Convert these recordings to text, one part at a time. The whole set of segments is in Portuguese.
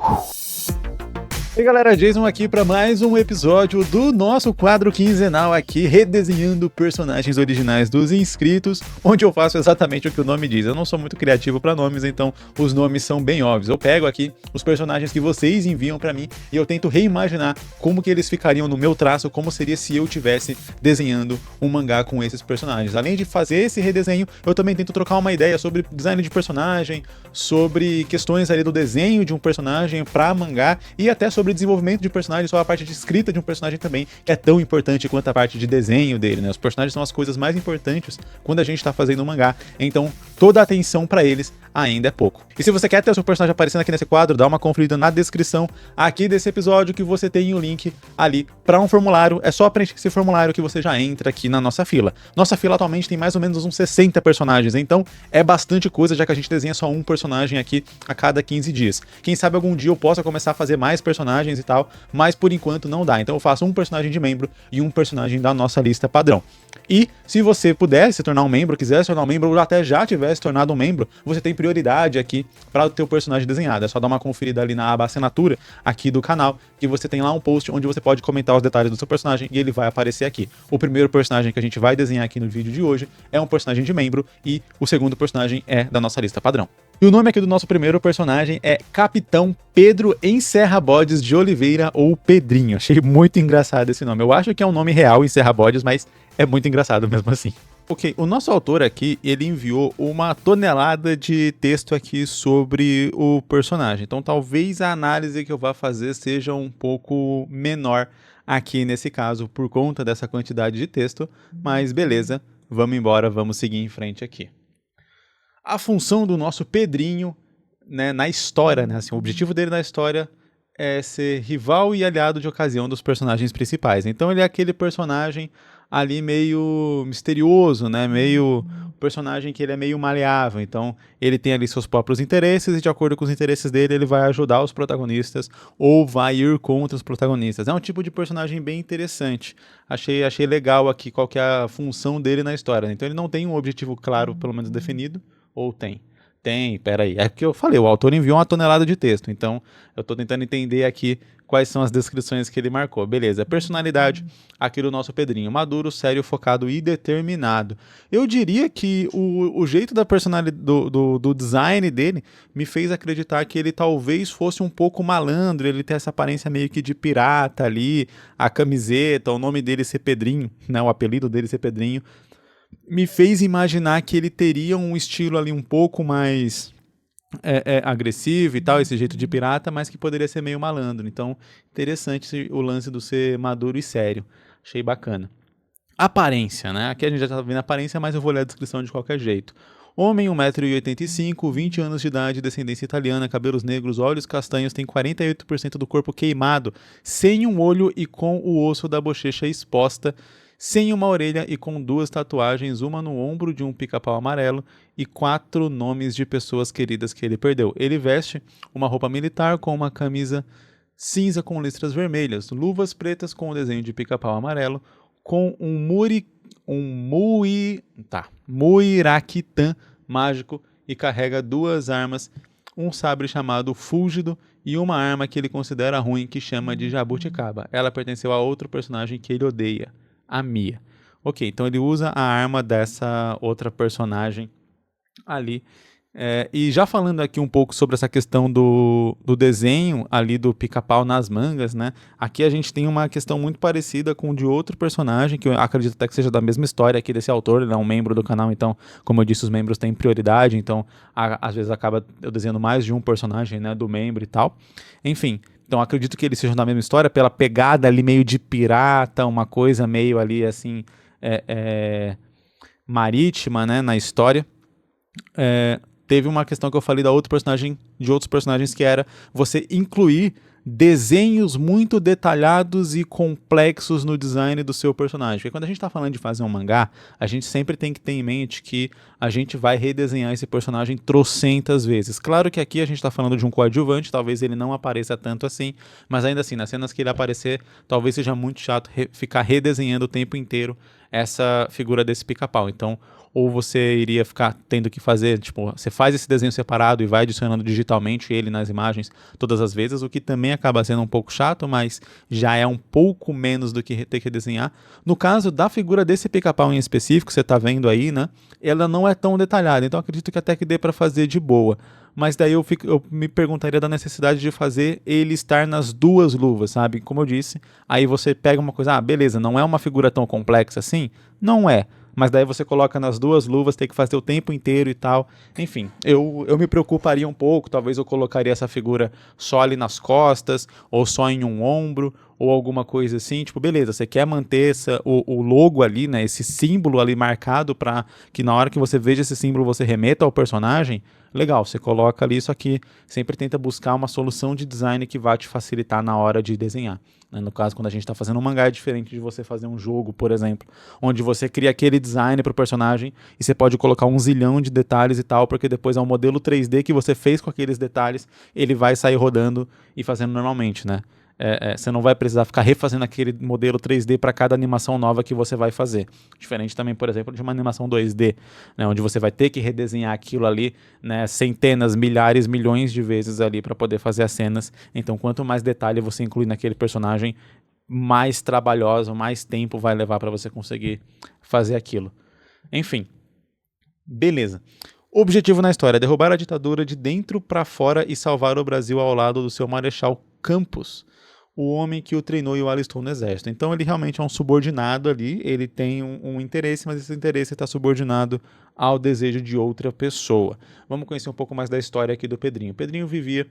E aí galera, Jason aqui para mais um episódio do nosso quadro quinzenal aqui, redesenhando personagens originais dos inscritos, onde eu faço exatamente o que o nome diz. Eu não sou muito criativo para nomes, então os nomes são bem óbvios. Eu pego aqui os personagens que vocês enviam para mim e eu tento reimaginar como que eles ficariam no meu traço, como seria se eu tivesse desenhando um mangá com esses personagens. Além de fazer esse redesenho, eu também tento trocar uma ideia sobre design de personagem, sobre questões ali do desenho de um personagem para mangá e até sobre desenvolvimento de personagem, só a parte de escrita de um personagem também, que é tão importante quanto a parte de desenho dele, né? Os personagens são as coisas mais importantes quando a gente tá fazendo um mangá, então toda a atenção pra eles ainda é pouco. E se você quer ter o seu personagem aparecendo aqui nesse quadro, dá uma conferida na descrição aqui desse episódio que você tem o link ali para um formulário. É só preencher esse formulário que você já entra aqui na nossa fila. Nossa fila atualmente tem mais ou menos uns 60 personagens, então é bastante coisa, já que a gente desenha só um personagem aqui a cada 15 dias. Quem sabe algum dia eu possa começar a fazer mais personagens e tal, mas por enquanto não dá. Então eu faço um personagem de membro e um personagem da nossa lista padrão. E se você puder se tornar um membro, quiser se tornar um membro, ou até já tivesse tornado um membro, você tem prioridade aqui para o teu personagem desenhado. É só dar uma conferida ali na aba assinatura aqui do canal, que você tem lá um post onde você pode comentar os detalhes do seu personagem e ele vai aparecer aqui. O primeiro personagem que a gente vai desenhar aqui no vídeo de hoje é um personagem de membro e o segundo personagem é da nossa lista padrão. E o nome aqui do nosso primeiro personagem é Capitão Pedro Encerra Bodes de Oliveira, ou Pedrinho. Achei muito engraçado esse nome. Eu acho que é um nome real, Encerra Bodes, mas é muito engraçado mesmo assim. Ok, o nosso autor aqui, ele enviou uma tonelada de texto aqui sobre o personagem. Então talvez a análise que eu vá fazer seja um pouco menor aqui nesse caso, por conta dessa quantidade de texto. Mas beleza, vamos embora, vamos seguir em frente aqui. A função do nosso Pedrinho, né, na história, né, assim, o objetivo dele na história é ser rival e aliado de ocasião dos personagens principais. Então ele é aquele personagem ali meio misterioso, né, meio personagem que ele é meio maleável. Então ele tem ali seus próprios interesses e de acordo com os interesses dele ele vai ajudar os protagonistas ou vai ir contra os protagonistas. É um tipo de personagem bem interessante. Achei legal aqui qual que é a função dele na história. Então ele não tem um objetivo claro, pelo menos definido. Ou tem? Tem, peraí. É que eu falei, o autor enviou uma tonelada de texto, então eu tô tentando entender aqui quais são as descrições que ele marcou. Beleza, personalidade aqui do nosso Pedrinho. Maduro, sério, focado e determinado. Eu diria que o jeito da personalidade, do design dele me fez acreditar que ele talvez fosse um pouco malandro, ele tem essa aparência meio que de pirata ali, a camiseta, o nome dele ser Pedrinho, né, o apelido dele ser Pedrinho, me fez imaginar que ele teria um estilo ali um pouco mais agressivo e tal, esse jeito de pirata, mas que poderia ser meio malandro. Então, interessante o lance do ser maduro e sério. Achei bacana. Aparência, né? Aqui a gente já tá vendo a aparência, mas eu vou ler a descrição de qualquer jeito. Homem, 1,85 m, 20 anos de idade, descendência italiana, cabelos negros, olhos castanhos, tem 48% do corpo queimado, sem um olho e com o osso da bochecha exposta, sem uma orelha e com 2 tatuagens, uma no ombro de um pica-pau amarelo e 4 nomes de pessoas queridas que ele perdeu. Ele veste uma roupa militar com uma camisa cinza com listras vermelhas, luvas pretas com o desenho de pica-pau amarelo, com um muiraquitã mágico e carrega 2 armas, um sabre chamado Fúlgido e uma arma que ele considera ruim que chama de Jabuticaba. Ela pertenceu a outro personagem que ele odeia, a Mia. Ok, então ele usa a arma dessa outra personagem ali. E já falando aqui um pouco sobre essa questão do desenho ali do pica-pau nas mangas, né? Aqui a gente tem uma questão muito parecida com de outro personagem, que eu acredito até que seja da mesma história aqui desse autor, ele é um membro do canal, então, como eu disse, os membros têm prioridade, então às vezes acaba eu desenhando mais de um personagem, né, do membro e tal. Enfim, então acredito que eles sejam da mesma história, pela pegada ali meio de pirata, uma coisa meio ali assim, marítima, né, na história. Teve uma questão que eu falei de outros personagens que era você incluir desenhos muito detalhados e complexos no design do seu personagem. Porque quando a gente está falando de fazer um mangá, a gente sempre tem que ter em mente que a gente vai redesenhar esse personagem trocentas vezes. Claro que aqui a gente está falando de um coadjuvante, talvez ele não apareça tanto assim, mas ainda assim, nas cenas que ele aparecer, talvez seja muito chato ficar redesenhando o tempo inteiro essa figura desse pica-pau. Então, ou você iria ficar tendo que fazer, tipo, você faz esse desenho separado e vai adicionando digitalmente ele nas imagens todas as vezes, o que também acaba sendo um pouco chato, mas já é um pouco menos do que ter que desenhar. No caso da figura desse pica-pau em específico, você tá vendo aí, né? Ela não é tão detalhada, então acredito que até que dê para fazer de boa. Mas daí eu me perguntaria da necessidade de fazer ele estar nas duas luvas, sabe? Como eu disse, aí você pega uma coisa, beleza, não é uma figura tão complexa assim? Não é. Mas daí você coloca nas duas luvas, tem que fazer o tempo inteiro e tal. Enfim, eu me preocuparia um pouco, talvez eu colocaria essa figura só ali nas costas, ou só em um ombro, ou alguma coisa assim. Tipo, beleza, você quer manter o logo ali, né, esse símbolo ali marcado para que na hora que você veja esse símbolo você remeta ao personagem. Legal, você coloca ali, isso aqui sempre tenta buscar uma solução de design que vai te facilitar na hora de desenhar. No caso, quando a gente está fazendo um mangá, é diferente de você fazer um jogo, por exemplo, onde você cria aquele design para o personagem e você pode colocar um zilhão de detalhes e tal, porque depois é um modelo 3D que você fez com aqueles detalhes, ele vai sair rodando e fazendo normalmente, né? Você não vai precisar ficar refazendo aquele modelo 3D para cada animação nova que você vai fazer. Diferente também, por exemplo, de uma animação 2D, né, onde você vai ter que redesenhar aquilo ali, né, centenas, milhares, milhões de vezes ali para poder fazer as cenas. Então, quanto mais detalhe você inclui naquele personagem, mais trabalhoso, mais tempo vai levar para você conseguir fazer aquilo. Enfim, beleza. O objetivo na história é derrubar a ditadura de dentro para fora e salvar o Brasil ao lado do seu Marechal Campos, o homem que o treinou e o alistou no exército. Então ele realmente é um subordinado ali, ele tem um interesse, mas esse interesse está subordinado ao desejo de outra pessoa. Vamos conhecer um pouco mais da história aqui do Pedrinho. Pedrinho vivia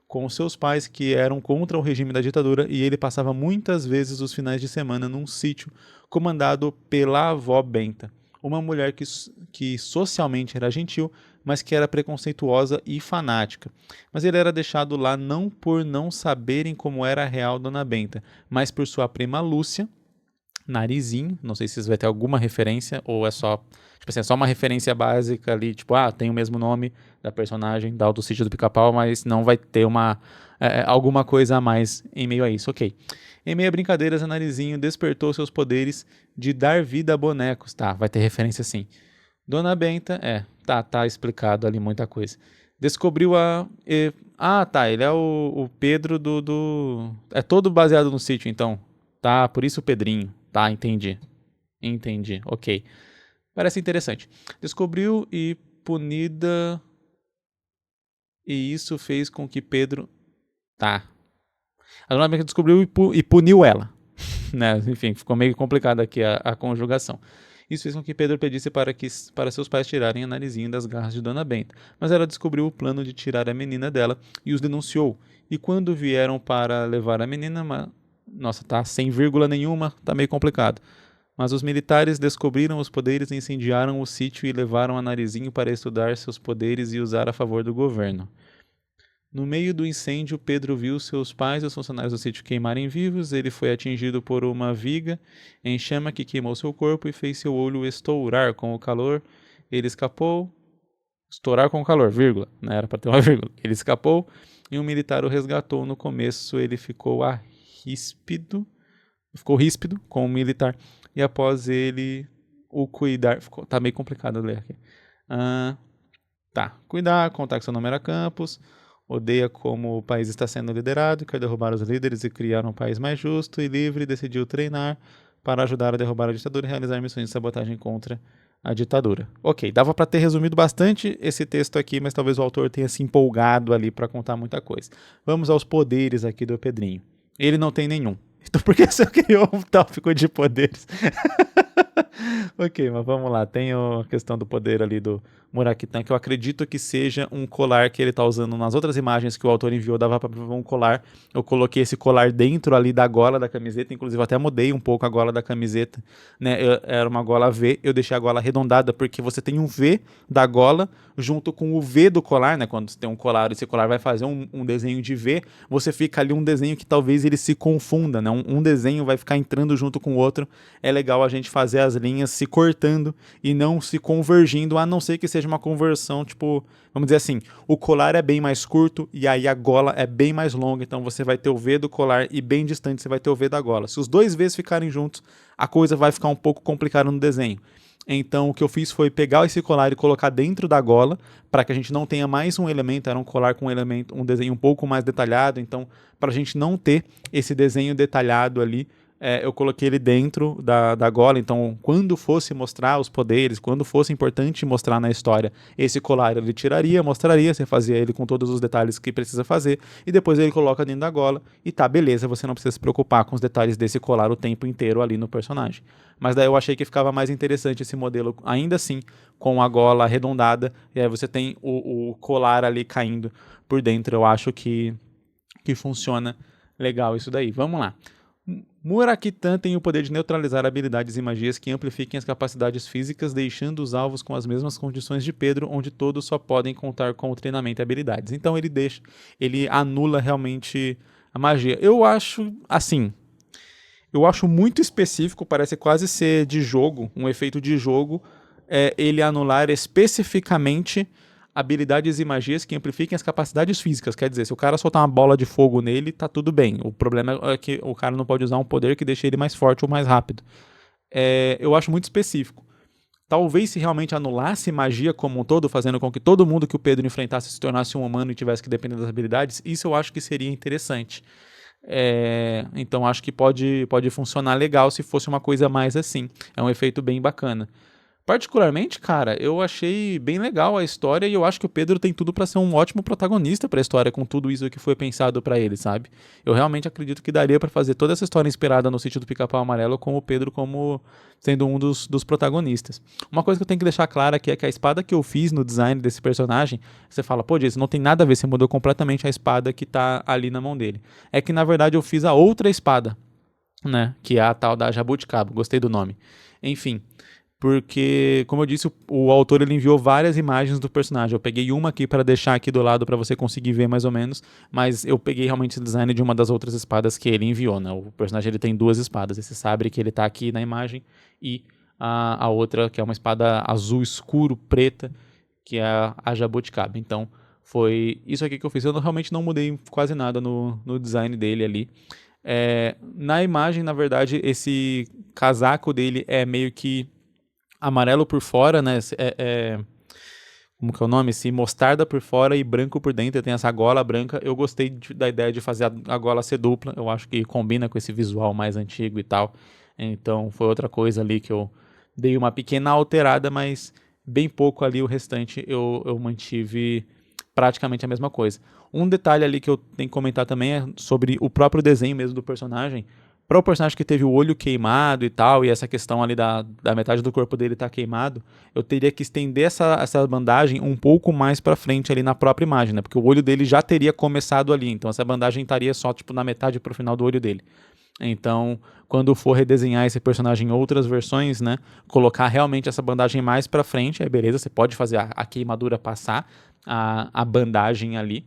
com seus pais que eram contra o regime da ditadura e ele passava muitas vezes os finais de semana num sítio comandado pela avó Benta, uma mulher que socialmente era gentil, mas que era preconceituosa e fanática. Mas ele era deixado lá não por não saberem como era a real Dona Benta, mas por sua prima Lúcia, Narizinho, não sei se isso vai ter alguma referência, ou é só, tipo assim, é só uma referência básica ali, tipo, tem o mesmo nome da personagem do Sítio do Pica-Pau, mas não vai ter alguma coisa a mais em meio a isso, ok. Em meio a brincadeiras, a Narizinho despertou seus poderes de dar vida a bonecos, vai ter referência sim. Dona Benta, tá explicado ali muita coisa. Descobriu ele é o Pedro é todo baseado no sítio, então. Tá, por isso o Pedrinho. Tá, entendi, ok. Parece interessante. Descobriu e punida... E isso fez com que Pedro... Tá. A Dona Benta descobriu e puniu ela. Né? Enfim, ficou meio complicado aqui a conjugação. Isso fez com que Pedro pedisse para seus pais tirarem a Narizinho das garras de Dona Benta. Mas ela descobriu o plano de tirar a menina dela e os denunciou. E quando vieram para levar a menina... Nossa, tá sem vírgula nenhuma, tá meio complicado. Mas os militares descobriram os poderes, incendiaram o sítio e levaram a Narizinho para estudar seus poderes e usar a favor do governo. No meio do incêndio, Pedro viu seus pais e os funcionários do sítio queimarem vivos. Ele foi atingido por uma viga em chama que queimou seu corpo e fez seu olho estourar com o calor. Ele escapou. Estourar com o calor, vírgula. Não era para ter uma vírgula. Ele escapou e um militar o resgatou. No começo, ele ficou ríspido com o militar. E após ele o cuidar... Tá meio complicado ler aqui. Cuidar, contar que seu nome era Campos... Odeia como o país está sendo liderado, quer derrubar os líderes e criar um país mais justo e livre, decidiu treinar para ajudar a derrubar a ditadura e realizar missões de sabotagem contra a ditadura. Ok, dava para ter resumido bastante esse texto aqui, mas talvez o autor tenha se empolgado ali para contar muita coisa. Vamos aos poderes aqui do Pedrinho. Ele não tem nenhum. Então por que você criou um tópico de poderes? Ok, mas vamos lá. Tem a questão do poder ali do Murakitan, que eu acredito que seja um colar que ele tá usando nas outras imagens que o autor enviou, dava pra ver um colar. Eu coloquei esse colar dentro ali da gola da camiseta, inclusive até mudei um pouco a gola da camiseta, né? Era uma gola V, eu deixei a gola arredondada porque você tem um V da gola junto com o V do colar, né? Quando você tem um colar, esse colar vai fazer um desenho de V, você fica ali um desenho que talvez ele se confunda, né? Um desenho vai ficar entrando junto com o outro. É legal a gente fazer as linhas se cortando e não se convergindo, a não ser que seja uma conversão, tipo, vamos dizer assim, o colar é bem mais curto e aí a gola é bem mais longa, então você vai ter o V do colar e bem distante você vai ter o V da gola. Se os dois Vs ficarem juntos, a coisa vai ficar um pouco complicada no desenho. Então o que eu fiz foi pegar esse colar e colocar dentro da gola, para que a gente não tenha mais um elemento, era um colar com um elemento, um desenho um pouco mais detalhado, então para a gente não ter esse desenho detalhado ali, eu coloquei ele dentro da gola, então quando fosse mostrar os poderes, quando fosse importante mostrar na história esse colar, ele tiraria, mostraria, você fazia ele com todos os detalhes que precisa fazer, e depois ele coloca dentro da gola, e tá, beleza, você não precisa se preocupar com os detalhes desse colar o tempo inteiro ali no personagem. Mas daí eu achei que ficava mais interessante esse modelo, ainda assim, com a gola arredondada, e aí você tem o colar ali caindo por dentro, eu acho que funciona legal isso daí. Vamos lá. Murakitan tem o poder de neutralizar habilidades e magias que amplifiquem as capacidades físicas, deixando os alvos com as mesmas condições de Pedro, onde todos só podem contar com o treinamento e habilidades. Então ele anula realmente a magia. Eu acho, assim, eu acho muito específico, parece quase ser de jogo, um efeito de jogo, ele anular especificamente habilidades e magias que amplifiquem as capacidades físicas. Quer dizer, se o cara soltar uma bola de fogo nele, tá tudo bem. O problema é que o cara não pode usar um poder que deixe ele mais forte ou mais rápido. Eu acho muito específico. Talvez se realmente anulasse magia como um todo, fazendo com que todo mundo que o Pedro enfrentasse se tornasse um humano e tivesse que depender das habilidades, isso eu acho que seria interessante. Então acho que pode funcionar legal se fosse uma coisa mais assim. É um efeito bem bacana. Particularmente, cara, eu achei bem legal a história e eu acho que o Pedro tem tudo pra ser um ótimo protagonista pra história com tudo isso que foi pensado pra ele, sabe? Eu realmente acredito que daria pra fazer toda essa história inspirada no Sítio do Pica-Pau Amarelo com o Pedro como sendo um dos protagonistas. Uma coisa que eu tenho que deixar clara aqui é que a espada que eu fiz no design desse personagem, você fala, pô, Jason, não tem nada a ver, você mudou completamente a espada que tá ali na mão dele. É que na verdade eu fiz a outra espada, né? Que é a tal da Jabuticaba, gostei do nome. Enfim, porque, como eu disse, o autor ele enviou várias imagens do personagem. Eu peguei uma aqui para deixar aqui do lado para você conseguir ver mais ou menos, mas eu peguei realmente o design de uma das outras espadas que ele enviou, né? O personagem ele tem duas espadas, esse sabre que ele tá aqui na imagem e a outra que é uma espada azul escuro, preta, que é a Jabuticaba. Então, foi isso aqui que eu fiz. Eu realmente não mudei quase nada no design dele ali. Na imagem, na verdade, esse casaco dele é meio que amarelo por fora, né? Como que é o nome? Esse mostarda por fora e branco por dentro. Tem essa gola branca. Eu gostei da ideia de fazer a gola ser dupla. Eu acho que combina com esse visual mais antigo e tal. Então foi outra coisa ali que eu dei uma pequena alterada, mas bem pouco ali. O restante eu mantive praticamente a mesma coisa. Um detalhe ali que eu tenho que comentar também é sobre o próprio desenho mesmo do personagem. Para o personagem que teve o olho queimado e tal, e essa questão ali da metade do corpo dele tá queimado, eu teria que estender essa bandagem um pouco mais para frente ali na própria imagem, né? Porque o olho dele já teria começado ali, então essa bandagem estaria só tipo na metade pro final do olho dele. Então, quando for redesenhar esse personagem em outras versões, né, colocar realmente essa bandagem mais para frente, aí beleza, você pode fazer a queimadura passar a bandagem ali.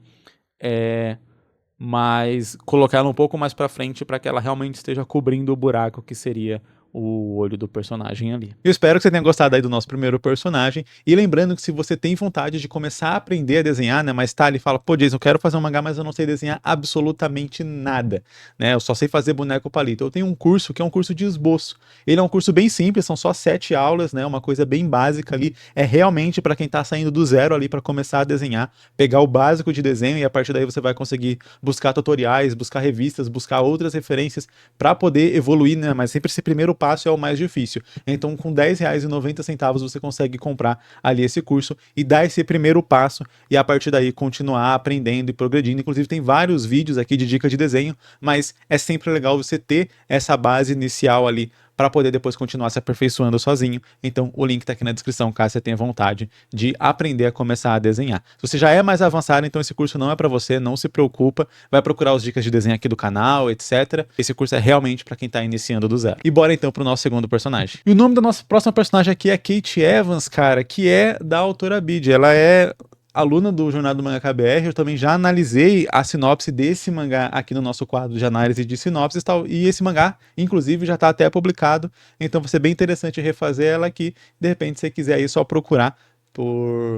Mas colocar ela um pouco mais pra frente para que ela realmente esteja cobrindo o buraco que seria o olho do personagem ali. Eu espero que você tenha gostado aí do nosso primeiro personagem, e lembrando que se você tem vontade de começar a aprender a desenhar, né, mas tá ali e fala, pô, Jason, eu quero fazer um mangá, mas eu não sei desenhar absolutamente nada, né, eu só sei fazer boneco palito. Eu tenho um curso que é um curso de esboço. Ele é um curso bem simples, são só 7 aulas, né, uma coisa bem básica ali, é realmente para quem tá saindo do zero ali para começar a desenhar, pegar o básico de desenho e a partir daí você vai conseguir buscar tutoriais, buscar revistas, buscar outras referências para poder evoluir, né, mas sempre esse primeiro passo é o mais difícil. Então, com R$10,90 você consegue comprar ali esse curso e dar esse primeiro passo e a partir daí continuar aprendendo e progredindo. Inclusive, tem vários vídeos aqui de dica de desenho, mas é sempre legal você ter essa base inicial ali para poder depois continuar se aperfeiçoando sozinho. Então o link está aqui na descrição, caso você tenha vontade de aprender a começar a desenhar. Se você já é mais avançado, então esse curso não é para você, não se preocupa, vai procurar as dicas de desenho aqui do canal, etc. Esse curso é realmente para quem está iniciando do zero. E bora então pro nosso segundo personagem. E o nome da nossa próxima personagem aqui é Kate Evans, cara, que é da autora Bid. Ela é aluna do Jornada do Mangaka BR, eu também já analisei a sinopse desse mangá aqui no nosso quadro de análise de sinopses e tal, e esse mangá, inclusive, já está até publicado, então vai ser bem interessante refazer ela aqui, de repente, se você quiser aí só procurar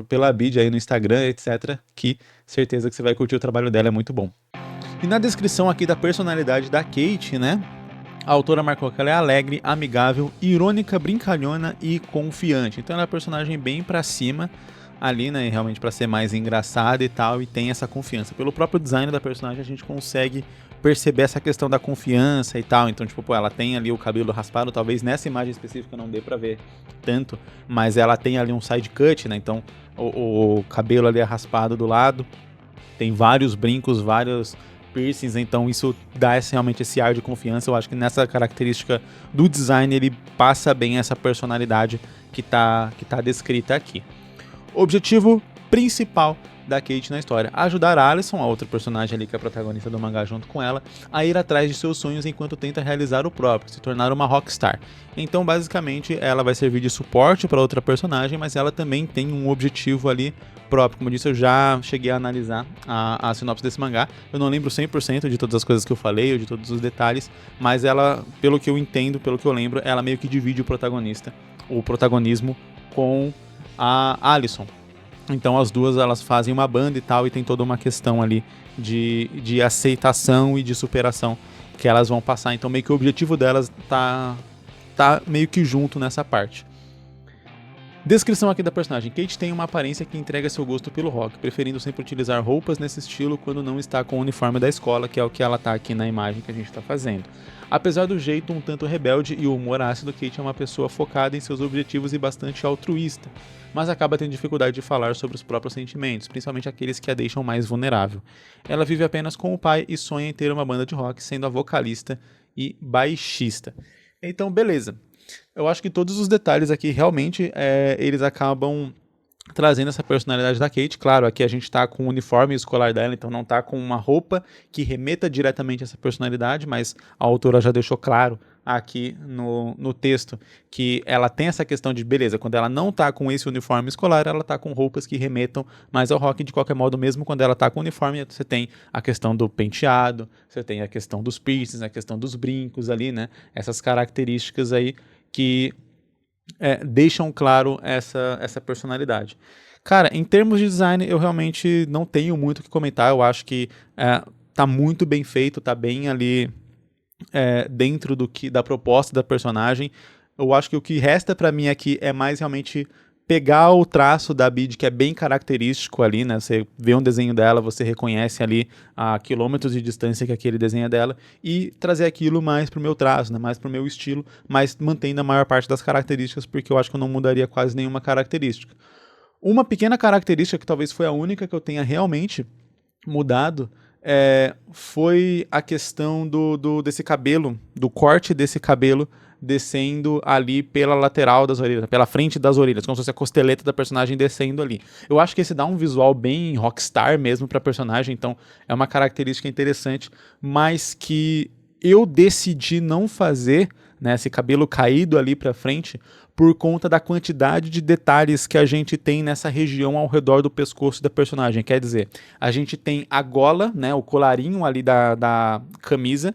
pela Bid aí no Instagram, etc, que certeza que você vai curtir o trabalho dela, é muito bom. E na descrição aqui da personalidade da Kate, né, a autora marcou que ela é alegre, amigável, irônica, brincalhona e confiante, então ela é uma personagem bem pra cima, ali, né, realmente para ser mais engraçada e tal, e tem essa confiança. Pelo próprio design da personagem a gente consegue perceber essa questão da confiança e tal, então tipo, pô, ela tem ali o cabelo raspado, talvez nessa imagem específica não dê pra ver tanto, mas ela tem ali um side cut, né, então o cabelo ali é raspado do lado, tem vários brincos, vários piercings, então isso dá realmente esse ar de confiança. Eu acho que nessa característica do design ele passa bem essa personalidade que tá descrita aqui. Objetivo principal da Kate na história: ajudar a Alison, a outra personagem ali que é a protagonista do mangá junto com ela, a ir atrás de seus sonhos enquanto tenta realizar o próprio, se tornar uma rockstar. Então basicamente ela vai servir de suporte para outra personagem, mas ela também tem um objetivo ali próprio. Como eu disse, eu já cheguei a analisar a sinopse desse mangá, eu não lembro 100% de todas as coisas que eu falei ou de todos os detalhes, mas ela, pelo que eu entendo, pelo que eu lembro, ela meio que divide o protagonismo com a Alison. Então as duas elas fazem uma banda e tal, e tem toda uma questão ali de aceitação e de superação que elas vão passar. Então meio que o objetivo delas tá meio que junto nessa parte. Descrição aqui da personagem: Kate tem uma aparência que entrega seu gosto pelo rock, preferindo sempre utilizar roupas nesse estilo quando não está com o uniforme da escola, que é o que ela tá aqui na imagem que a gente está fazendo. Apesar do jeito um tanto rebelde e o humor ácido, Kate é uma pessoa focada em seus objetivos e bastante altruísta, mas acaba tendo dificuldade de falar sobre os próprios sentimentos, principalmente aqueles que a deixam mais vulnerável. Ela vive apenas com o pai e sonha em ter uma banda de rock, sendo a vocalista e baixista. Então, beleza. Eu acho que todos os detalhes aqui realmente eles acabam trazendo essa personalidade da Kate. Claro, aqui a gente tá com o uniforme escolar dela, então não tá com uma roupa que remeta diretamente a essa personalidade, mas a autora já deixou claro aqui no texto que ela tem essa questão de, beleza, quando ela não tá com esse uniforme escolar, ela tá com roupas que remetam mais ao rock. De qualquer modo, mesmo quando ela tá com o uniforme, você tem a questão do penteado, você tem a questão dos piercings, a questão dos brincos ali, né, essas características aí que deixam claro essa personalidade. Cara, em termos de design, eu realmente não tenho muito o que comentar. Eu acho que tá muito bem feito, tá bem ali dentro da proposta da personagem. Eu acho que o que resta pra mim aqui é mais realmente pegar o traço da Bid, que é bem característico ali, né? Você vê um desenho dela, você reconhece ali a quilômetros de distância que aquele desenho é dela, e trazer aquilo mais pro meu traço, né? Mais pro meu estilo, mas mantendo a maior parte das características, porque eu acho que eu não mudaria quase nenhuma característica. Uma pequena característica, que talvez foi a única que eu tenha realmente mudado, foi a questão desse cabelo, do corte desse cabelo descendo ali pela lateral das orelhas, pela frente das orelhas, como se fosse a costeleta da personagem descendo ali. Eu acho que esse dá um visual bem rockstar mesmo pra personagem, então é uma característica interessante, mas que eu decidi não fazer, né, esse cabelo caído ali pra frente, por conta da quantidade de detalhes que a gente tem nessa região ao redor do pescoço da personagem. Quer dizer, a gente tem a gola, né, o colarinho ali da camisa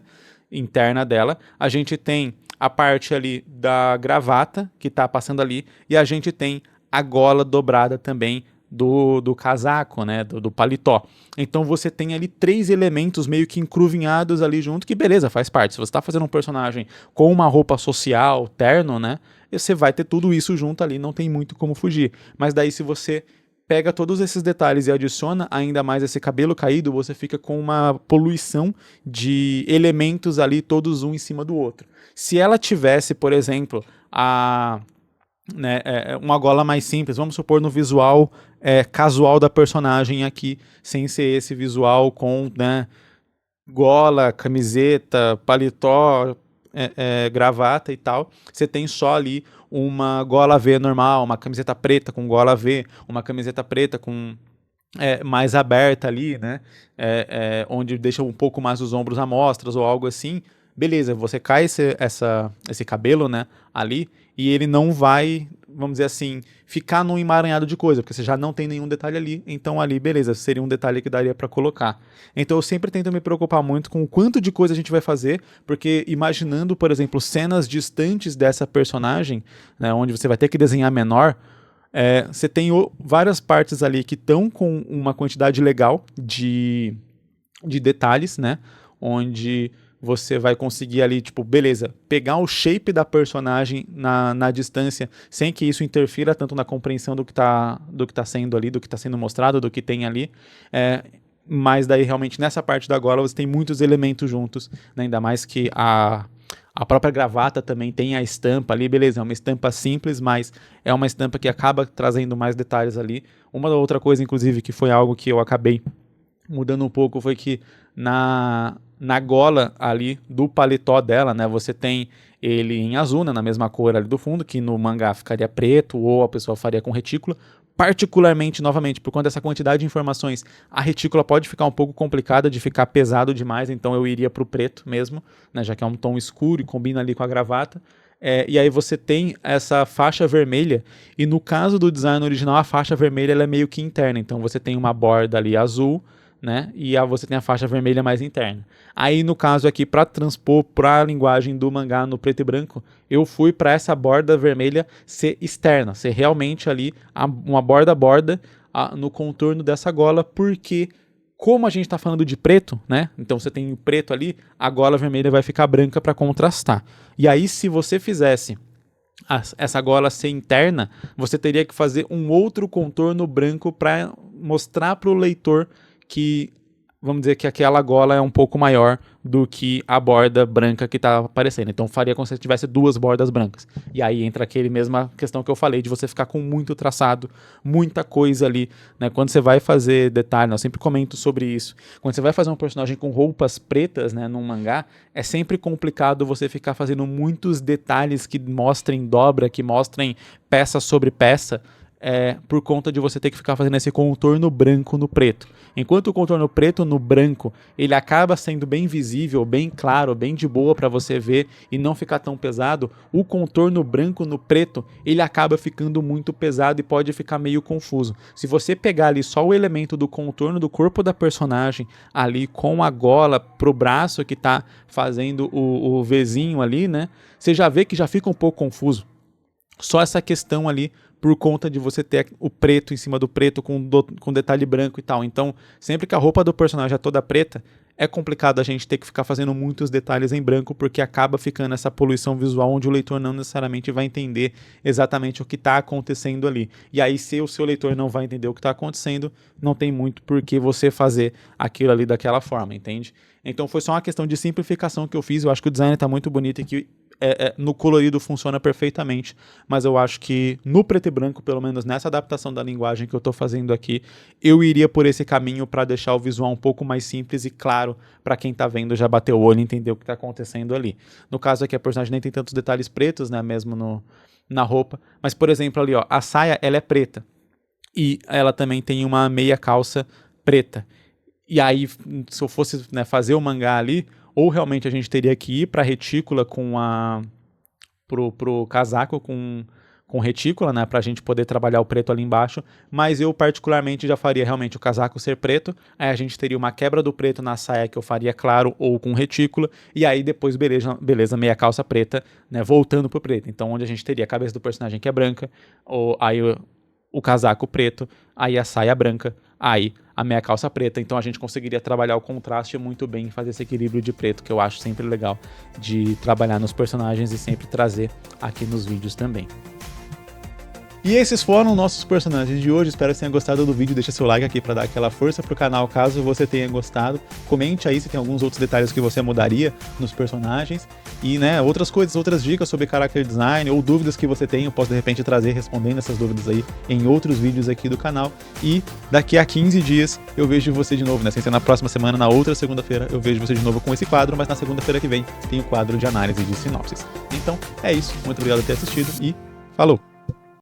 interna dela, a gente tem a parte ali da gravata que tá passando ali, e a gente tem a gola dobrada também do casaco, né, do paletó. Então você tem ali 3 elementos meio que encruvinhados ali junto, que beleza, faz parte. Se você tá fazendo um personagem com uma roupa social, terno, né, você vai ter tudo isso junto ali, não tem muito como fugir. Mas daí se você pega todos esses detalhes e adiciona ainda mais esse cabelo caído, você fica com uma poluição de elementos ali, todos um em cima do outro. Se ela tivesse, por exemplo, uma gola mais simples, vamos supor no visual casual da personagem aqui, sem ser esse visual com, né, gola, camiseta, paletó, gravata e tal, você tem só ali uma gola V normal, uma camiseta preta com gola V, uma camiseta preta com mais aberta ali, né? Onde deixa um pouco mais os ombros à mostra ou algo assim. Beleza, você cai esse cabelo, né, ali, e ele não vai, vamos dizer assim, ficar num emaranhado de coisa, porque você já não tem nenhum detalhe ali, então ali, beleza, seria um detalhe que daria para colocar. Então eu sempre tento me preocupar muito com o quanto de coisa a gente vai fazer, porque imaginando, por exemplo, cenas distantes dessa personagem, né, onde você vai ter que desenhar menor, você tem várias partes ali que estão com uma quantidade legal de detalhes, né, onde você vai conseguir ali, tipo, beleza, pegar o shape da personagem na distância, sem que isso interfira tanto na compreensão do que tá sendo ali, do que está sendo mostrado, do que tem ali, mas daí realmente nessa parte da gola você tem muitos elementos juntos, né? Ainda mais que a própria gravata também tem a estampa ali, beleza, é uma estampa simples, mas é uma estampa que acaba trazendo mais detalhes ali. Uma outra coisa, inclusive, que foi algo que eu acabei mudando um pouco, foi que na gola ali do paletó dela, né, você tem ele em azul, né, na mesma cor ali do fundo, que no mangá ficaria preto ou a pessoa faria com retícula. Particularmente, novamente, por conta dessa quantidade de informações, a retícula pode ficar um pouco complicada, de ficar pesado demais, então eu iria pro preto mesmo, né, já que é um tom escuro e combina ali com a gravata. E aí você tem essa faixa vermelha, e no caso do design original, a faixa vermelha ela é meio que interna, então você tem uma borda ali azul, né? E você tem a faixa vermelha mais interna. Aí no caso aqui, para transpor para a linguagem do mangá no preto e branco, eu fui para essa borda vermelha ser externa, ser realmente ali uma borda no contorno dessa gola, porque como a gente está falando de preto, né? Então você tem o preto ali, a gola vermelha vai ficar branca para contrastar. E aí se você fizesse essa gola ser interna, você teria que fazer um outro contorno branco para mostrar para o leitor que, vamos dizer que aquela gola é um pouco maior do que a borda branca que está aparecendo. Então faria como se você tivesse duas bordas brancas. E aí entra aquele mesma questão que eu falei, de você ficar com muito traçado, muita coisa ali, né? Quando você vai fazer detalhe, eu sempre comento sobre isso, quando você vai fazer um personagem com roupas pretas, né, num mangá, é sempre complicado você ficar fazendo muitos detalhes que mostrem dobra, que mostrem peça sobre peça, por conta de você ter que ficar fazendo esse contorno branco no preto. Enquanto o contorno preto no branco, ele acaba sendo bem visível, bem claro, bem de boa para você ver e não ficar tão pesado, o contorno branco no preto, ele acaba ficando muito pesado e pode ficar meio confuso. Se você pegar ali só o elemento do contorno do corpo da personagem, ali com a gola pro braço que tá fazendo o Vzinho ali, né? Você já vê que já fica um pouco confuso. Só essa questão ali por conta de você ter o preto em cima do preto com detalhe branco e tal. Então, sempre que a roupa do personagem é toda preta, é complicado a gente ter que ficar fazendo muitos detalhes em branco, porque acaba ficando essa poluição visual onde o leitor não necessariamente vai entender exatamente o que está acontecendo ali. E aí, se o seu leitor não vai entender o que está acontecendo, não tem muito por que você fazer aquilo ali daquela forma, entende? Então, foi só uma questão de simplificação que eu fiz. Eu acho que o design está muito bonito e que no colorido funciona perfeitamente, mas eu acho que no preto e branco, pelo menos nessa adaptação da linguagem que eu estou fazendo aqui, eu iria por esse caminho para deixar o visual um pouco mais simples e claro para quem está vendo já bater o olho e entender o que está acontecendo ali. No caso aqui, a personagem nem tem tantos detalhes pretos, né, mesmo na roupa, mas por exemplo ali, ó, a saia ela é preta e ela também tem uma meia calça preta. E aí, se eu fosse, né, fazer o mangá ali, ou realmente a gente teria que ir para a retícula pro casaco com retícula, né, para a gente poder trabalhar o preto ali embaixo, mas eu particularmente já faria realmente o casaco ser preto, aí a gente teria uma quebra do preto na saia que eu faria claro ou com retícula, e aí depois beleza meia calça preta, né, voltando pro preto. Então onde a gente teria a cabeça do personagem que é branca, aí o casaco preto, aí a saia branca, aí a meia calça preta. Então a gente conseguiria trabalhar o contraste muito bem e fazer esse equilíbrio de preto, que eu acho sempre legal de trabalhar nos personagens e sempre trazer aqui nos vídeos também. E esses foram nossos personagens de hoje. Espero que você tenha gostado do vídeo. Deixa seu like aqui para dar aquela força pro canal caso você tenha gostado. Comente aí se tem alguns outros detalhes que você mudaria nos personagens. E, né, outras coisas, outras dicas sobre character design ou dúvidas que você tem, eu posso de repente trazer respondendo essas dúvidas aí em outros vídeos aqui do canal. E daqui a 15 dias eu vejo você de novo, né? Sem ser na próxima semana, na outra segunda-feira, eu vejo você de novo com esse quadro, mas na segunda-feira que vem tem o quadro de análise de sinopses. Então é isso, muito obrigado por ter assistido e falou!